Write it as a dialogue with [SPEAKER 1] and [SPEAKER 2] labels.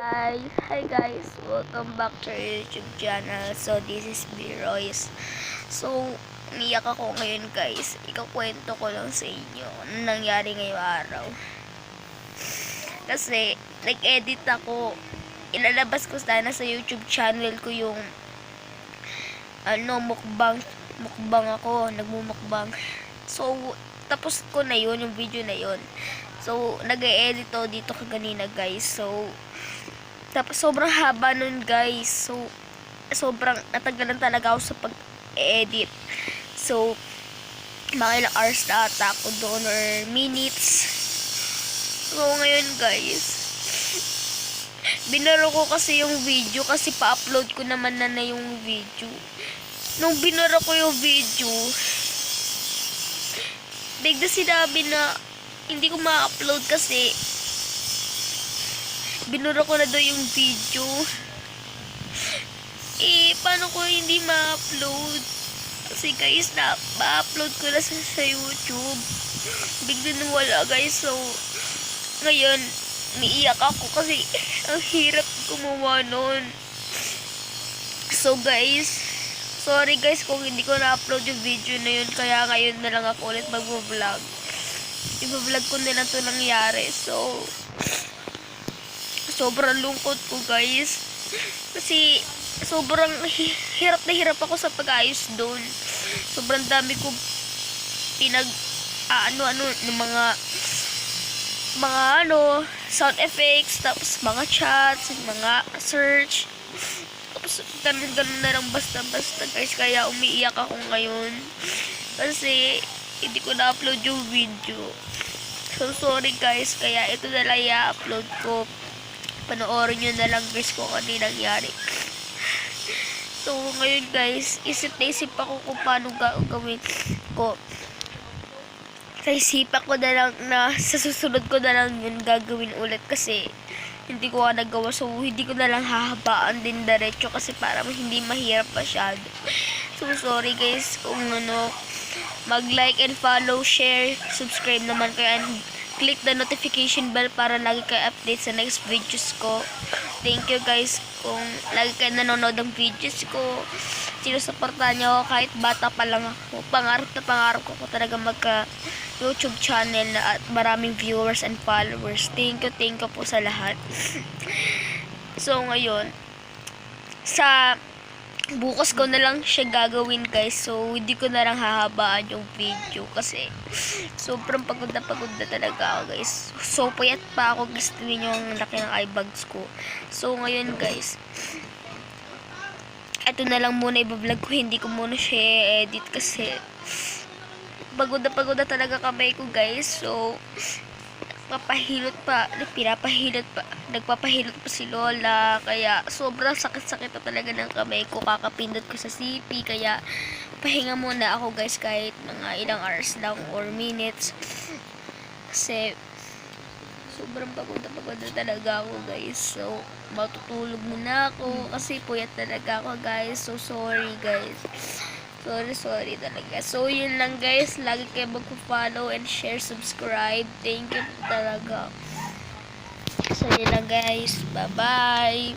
[SPEAKER 1] Hi guys, welcome back to our YouTube channel. So this is B. Royce. So umiyak ako ngayon guys. Ikakwento ko lang sa inyo ano nangyari ngayong araw. Kasi nag-edit ako. Ilalabas ko sana sa YouTube channel ko yung mukbang ako, nagmumukbang. So tapos ko na yun, yung video na yun. So nag-e-edit ako dito kaganina guys. So tapos sobrang haba nun guys. So sobrang natagalan talaga ako sa pag-edit. So mga ilang hours na ata ako doon or minutes. So ngayon guys, binaro ko kasi yung video kasi pa-upload ko naman na yung video. Nung binaro ko yung video, bigla sinabi na hindi ko ma-upload kasi binura ko na daw yung video. Paano ko hindi ma-upload? Kasi guys, ma-upload ko na sa YouTube. Bigla na wala guys. So, ngayon, umiiyak ako kasi ang hirap gumawa nun. So guys, sorry guys kung hindi ko na-upload yung video na yun. Kaya ngayon na lang ako ulit mag-vlog. I-vlog ko na lang ito nangyari. So, sobrang lungkot ko guys kasi sobrang hirap na hirap ako sa pag-ayos doon. Sobrang dami ko ng mga sound effects, tapos mga chats, mga search, tapos ganun na lang basta guys. Kaya umiiyak ako ngayon kasi hindi ko na-upload yung video. So sorry guys, kaya ito na lang i-upload ko. Panoorin nyo na lang guys kung ano yung nangyari. So ngayon guys, isip ako kung paano gagawin ko. Naisipan ko na lang na sa susunod ko na lang yun gagawin ulit kasi hindi ko nagawa. So hindi ko na lang hahabaan din diretso kasi para hindi mahirap masyado. So sorry guys kung mag-like and follow, share, subscribe naman kayo, and click the notification bell para lagi kayo update sa next videos ko. Thank you guys kung lagi kayo nanonood ng videos ko. Sinusuportahan nyo ako kahit bata pa lang ako. Pangarap ko talaga magka YouTube channel na at maraming viewers and followers. Thank you po sa lahat. So ngayon, sa bukas ko na lang siya gagawin guys. So hindi ko na lang hahabaan yung video kasi sobrang pagod na talaga ako guys. So payat pa ako guys. Tingnan nyo ang laki ng eye bags ko. So ngayon guys, ito na lang muna i-vlog ko. Hindi ko muna siya edit kasi pagod na talaga kamay ko guys. So nagpapahilot pa si Lola, kaya sobrang sakit na talaga ng kamay ko. Kakapindot ko sa CP, kaya pahinga muna ako guys kahit mga ilang hours lang or minutes kasi sobrang pagod na talaga ako guys. So matutulog muna ako kasi puyat talaga ako guys. So sorry guys, sorry talaga. So yun lang guys, lagi kayo mag-follow and share, subscribe. Thank you talaga. So yun lang guys, bye bye.